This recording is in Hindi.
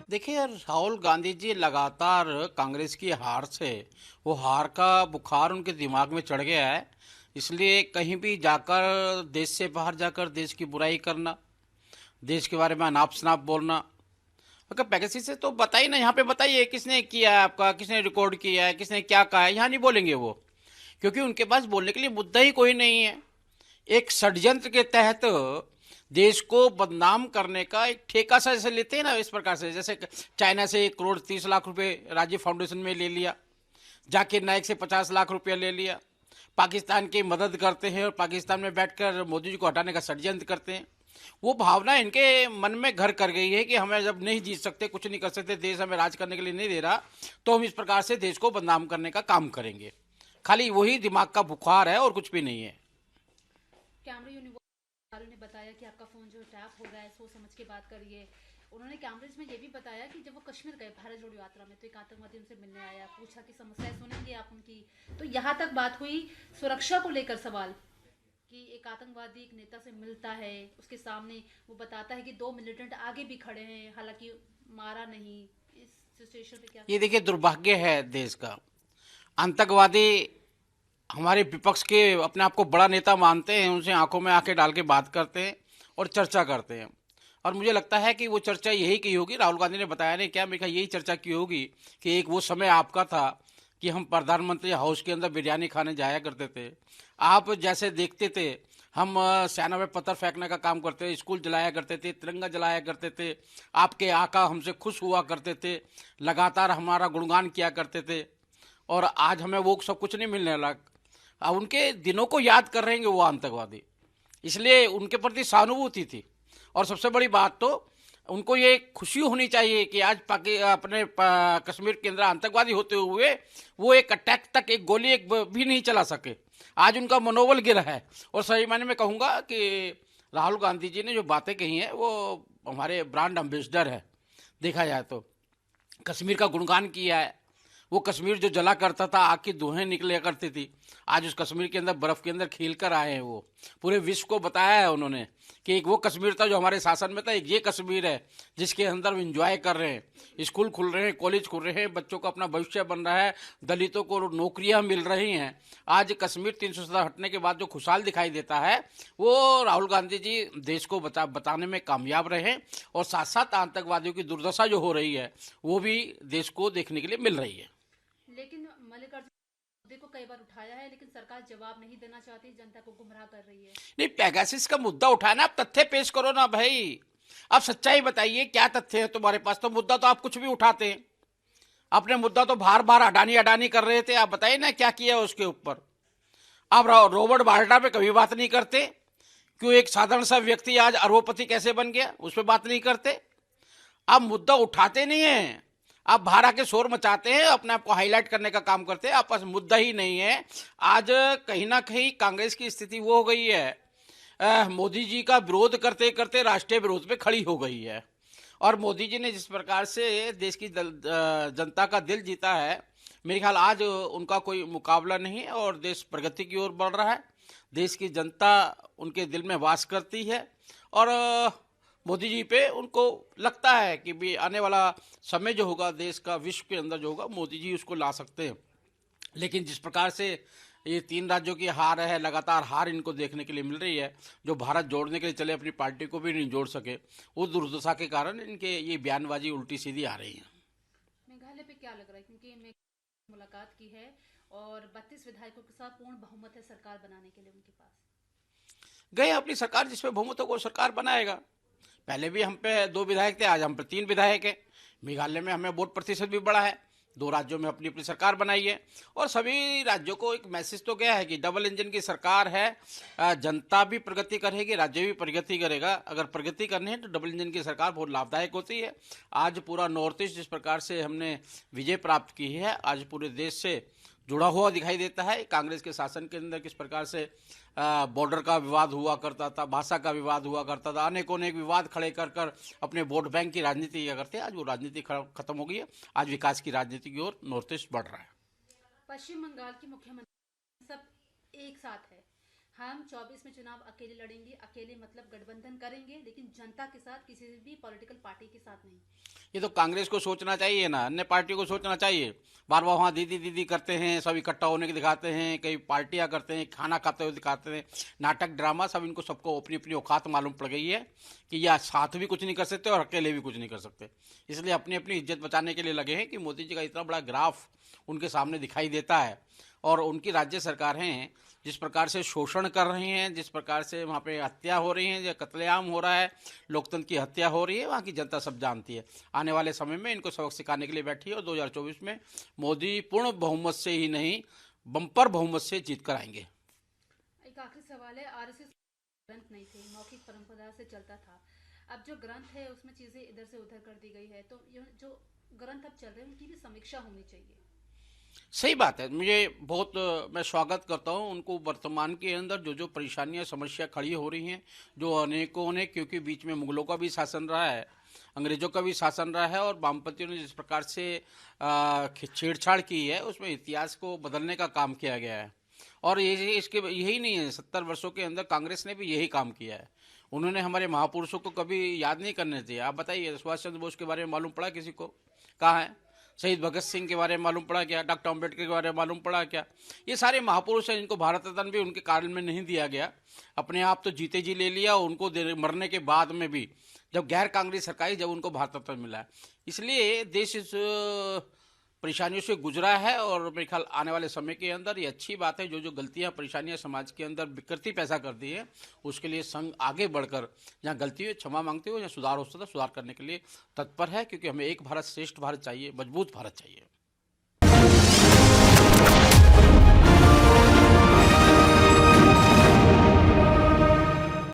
देखिए यार, राहुल गांधी जी लगातार कांग्रेस की हार से वो हार का बुखार उनके दिमाग में चढ़ गया है। इसलिए कहीं भी जाकर, देश से बाहर जाकर देश की बुराई करना, देश के बारे में अनाप शनाप बोलना। अगर पैकेसी से तो बताइए ना, यहाँ पे बताइए किसने किया है आपका, किसने रिकॉर्ड किया है, किसने क्या कहा है, यहाँ नहीं बोलेंगे वो। क्योंकि उनके पास बोलने के लिए मुद्दा ही कोई नहीं है। एक षड्यंत्र के तहत देश को बदनाम करने का एक ठेका सा जैसे लेते हैं ना, इस प्रकार से जैसे चाइना से 1 करोड़ 30 लाख रुपए राजीव फाउंडेशन में ले लिया, जाकिर नाइक से 50 लाख रुपया ले लिया, पाकिस्तान की मदद करते हैं और पाकिस्तान में बैठकर मोदी जी को हटाने का षड्यंत्र करते हैं। वो भावना इनके मन में घर कर गई है कि हमें जब नहीं जीत सकते, कुछ नहीं कर सकते, देश हमें राज करने के लिए नहीं दे रहा, तो हम इस प्रकार से देश को बदनाम करने का काम करेंगे। खाली वही दिमाग का बुखार है और कुछ भी नहीं है। कैमरा यूनिवर्सिटी वालों ने बताया कि आपका फोन जो टैप हो रहा है, सोच समझ के बात करिए। उन्होंने कैमरेज में ये भी बताया कि जब वो कश्मीर गए भारत जोड़ो यात्रा में, तो एक आतंकवादी उनसे मिलने आया, पूछा कि समस्याएं सुनेंगे आप उनकी। तो यहाँ तक बात हुई सुरक्षा को लेकर सवाल कि एक आतंकवादी एक नेता से मिलता है, उसके सामने वो बताता है कि 2 मिलिटेंट आगे भी खड़े हैं, हालांकि मारा नहीं। इस सिचुएशन पे क्या? ये देखिए, दुर्भाग्य है देश का। आतंकवादी हमारे विपक्ष के अपने आप को बड़ा नेता मानते हैं, उनसे आंखों में आंखें डाल के बात करते हैं और चर्चा करते हैं। और मुझे लगता है कि वो चर्चा यही की होगी, राहुल गांधी ने बताया नहीं क्या, मेरे ख्याल यही चर्चा की होगी कि एक वो समय आपका था कि हम प्रधानमंत्री हाउस के अंदर बिरयानी खाने जाया करते थे। आप जैसे देखते थे, हम सेना में पत्थर फेंकने का काम करते थे, स्कूल जलाया करते थे, तिरंगा जलाया करते थे। आपके आका हमसे खुश हुआ करते थे, लगातार हमारा गुणगान किया करते थे। और आज हमें वो सब कुछ नहीं मिलने लगा। अब उनके दिनों को याद कर रहे हैं वो आतंकवादी, इसलिए उनके प्रति सहानुभूति थी। और सबसे बड़ी बात तो उनको ये खुशी होनी चाहिए कि आज कश्मीर के अंदर आतंकवादी होते हुए वो एक अटैक तक, एक गोली एक भी नहीं चला सके। आज उनका मनोबल गिरा है। और सही मायने में कहूँगा कि राहुल गांधी जी ने जो बातें कही हैं वो हमारे ब्रांड एम्बेसडर है। देखा जाए तो कश्मीर का गुणगान किया है। वो कश्मीर जो जला करता था, आग की धुएं निकले करती थी, आज उस कश्मीर के अंदर बर्फ के अंदर खेल कर आए हैं। वो पूरे विश्व को बताया है उन्होंने कि एक वो कश्मीर था जो हमारे शासन में था, एक ये कश्मीर है जिसके अंदर वो इंजॉय कर रहे हैं। स्कूल खुल रहे हैं, कॉलेज खुल रहे हैं, बच्चों का अपना भविष्य बन रहा है, दलितों को नौकरियां मिल रही हैं। आज कश्मीर 370 हटने के बाद जो खुशहाल दिखाई देता है, वो राहुल गांधी जी देश को बताने में कामयाब रहे। और साथ साथ आतंकवादियों की दुर्दशा जो हो रही है वो भी देश को देखने के लिए मिल रही है। लेकिन मल्लिकार्जुन मुद्दे को कई बार उठाया है, लेकिन सरकार जवाब नहीं देना चाहती, जनता को गुमराह कर रही है। नहीं, पैगासिस का मुद्दा उठाना, आप तथ्य पेश करो ना भाई। आप सच्चाई बताइए, क्या तथ्य है तुम्हारे पास? तो मुद्दा तो आप कुछ भी उठाते हैं। आपने मुद्दा तो बार बार अडानी अडानी कर रहे थे, आप बताइए ना क्या किया उसके ऊपर। आप रॉबर्ट वाड्रा पे कभी बात नहीं करते। क्यों एक साधारण सा व्यक्ति आज अरबपति कैसे बन गया, उस पर बात नहीं करते। आप मुद्दा उठाते नहीं है, आप बाहर आके शोर मचाते हैं, अपने आप को हाईलाइट करने का काम करते हैं। आप पास मुद्दा ही नहीं है। आज कहीं ना कहीं कांग्रेस की स्थिति वो हो गई है, मोदी जी का विरोध करते करते राष्ट्रीय विरोध पे खड़ी हो गई है। और मोदी जी ने जिस प्रकार से देश की जनता का दिल जीता है, मेरे ख्याल आज उनका कोई मुकाबला नहीं है और देश प्रगति की ओर बढ़ रहा है। देश की जनता उनके दिल में वास करती है और मोदी जी पे उनको लगता है कि भी आने वाला समय जो होगा देश का, विश्व के अंदर जो होगा, मोदी जी उसको ला सकते हैं। लेकिन जिस प्रकार से ये 3 राज्यों की हार है, लगातार हार इनको देखने के लिए मिल रही है, जो भारत जोड़ने के लिए चले अपनी पार्टी को भी नहीं जोड़ सके, उस दुर्दशा के कारण इनके ये बयानबाजी उल्टी सीधी आ रही है। मेघालय पे क्या लग रहा है, क्योंकि मुलाकात की है और 32 विधायकों के साथ पूर्ण बहुमत है सरकार बनाने के लिए उनके पास। गए अपनी सरकार, जिसपे बहुमत हो वो सरकार बनाएगा। पहले भी हम पे 2 विधायक थे, आज हम पे 3 विधायक हैं। मेघालय में हमें वोट प्रतिशत भी बढ़ा है, 2 राज्यों में अपनी अपनी सरकार बनाई है। और सभी राज्यों को एक मैसेज तो गया है कि डबल इंजन की सरकार है, जनता भी प्रगति करेगी, राज्य भी प्रगति करेगा। अगर प्रगति करनी है तो डबल इंजन की सरकार बहुत लाभदायक होती है। आज पूरा नॉर्थ ईस्ट जिस प्रकार से हमने विजय प्राप्त की है, आज पूरे देश से जुड़ा हुआ दिखाई देता है। कांग्रेस के शासन के अंदर किस प्रकार से बॉर्डर का विवाद हुआ करता था, भाषा का विवाद हुआ करता था, अनेकों अनेक विवाद खड़े कर कर अपने वोट बैंक की राजनीति किया करते हैं। आज वो राजनीति खत्म हो गई है। आज विकास की राजनीति की ओर नॉर्थ ईस्ट बढ़ रहा है। पश्चिम बंगाल की मुख्यमंत्री सब एक साथ है, हम 24 में चुनाव अकेले लड़ेंगे, अकेले मतलब गठबंधन करेंगे, लेकिन जनता के साथ, किसी भी पॉलिटिकल पार्टी के साथ नहीं। ये तो कांग्रेस को सोचना चाहिए ना, अन्य पार्टियों को सोचना चाहिए। बार बार वहाँ दीदी दीदी करते हैं, सब इकट्ठा होने की दिखाते हैं, कई पार्टियां करते हैं, खाना खाते हुए दिखाते हैं, नाटक ड्रामा सब। इनको सबको अपनी अपनी औकात मालूम पड़ गई है कि यह साथ भी कुछ नहीं कर सकते और अकेले भी कुछ नहीं कर सकते। इसलिए अपनी अपनी इज्जत बचाने के लिए लगे हैं कि मोदी जी का इतना बड़ा ग्राफ उनके सामने दिखाई देता है और उनकी राज्य सरकारें जिस प्रकार से शोषण कर रही हैं, जिस प्रकार से वहाँ पे हत्या हो रही है, कत्लेआम हो रहा है, लोकतंत्र की हत्या हो रही है, वहाँ की जनता सब जानती है। आने वाले समय में इनको सबक सिखाने के लिए बैठी है और 2024 में मोदी पूर्ण बहुमत से ही नहीं, बम्पर बहुमत से जीत कर आएंगे। एक आखिरी सवाल है, आरएसएस ग्रंथ नहीं थे, मौखिक परंपरा से चलता था। अब जो ग्रंथ है उसमें चीजें इधर से उधर कर दी गई है, तो जो ग्रंथ अब चल रहे हैं उनकी भी समीक्षा होनी चाहिए। सही बात है, मुझे बहुत मैं स्वागत करता हूं उनको। वर्तमान के अंदर जो जो परेशानियां समस्या खड़ी हो रही हैं, जो अनेकों ने, क्योंकि बीच में मुगलों का भी शासन रहा है, अंग्रेजों का भी शासन रहा है और वामपंथियों ने जिस प्रकार से छेड़छाड़ की है, उसमें इतिहास को बदलने का काम किया गया है। और ये इसके यही नहीं है, 70 वर्षों के अंदर कांग्रेस ने भी यही काम किया है। उन्होंने हमारे महापुरुषों को कभी याद नहीं करने दिया। आप बताइए, सुभाष चंद्र बोस के बारे में मालूम पड़ा किसी को? कहाँ है? शहीद भगत सिंह के बारे में मालूम पड़ा क्या? डॉक्टर अम्बेडकर के बारे में मालूम पड़ा क्या? ये सारे महापुरुष हैं जिनको भारत रत्न भी उनके कारण में नहीं दिया गया। अपने आप तो जीते जी ले लिया, उनको मरने के बाद में भी जब गैर कांग्रेस सरकार, जब उनको भारत रत्न मिला है। इसलिए देश इस परेशानियों से गुजरा है और मेरे ख्याल आने वाले समय के अंदर ये अच्छी बात है। जो जो गलतियां परेशानियां समाज के अंदर विकृति पैदा कर दी है, उसके लिए संघ आगे बढ़कर जहां गलती हुई क्षमा मांगते हुए, जहां सुधार हो सकता है सुधार करने के लिए तत्पर है, क्योंकि हमें एक भारत श्रेष्ठ भारत चाहिए, मजबूत भारत चाहिए।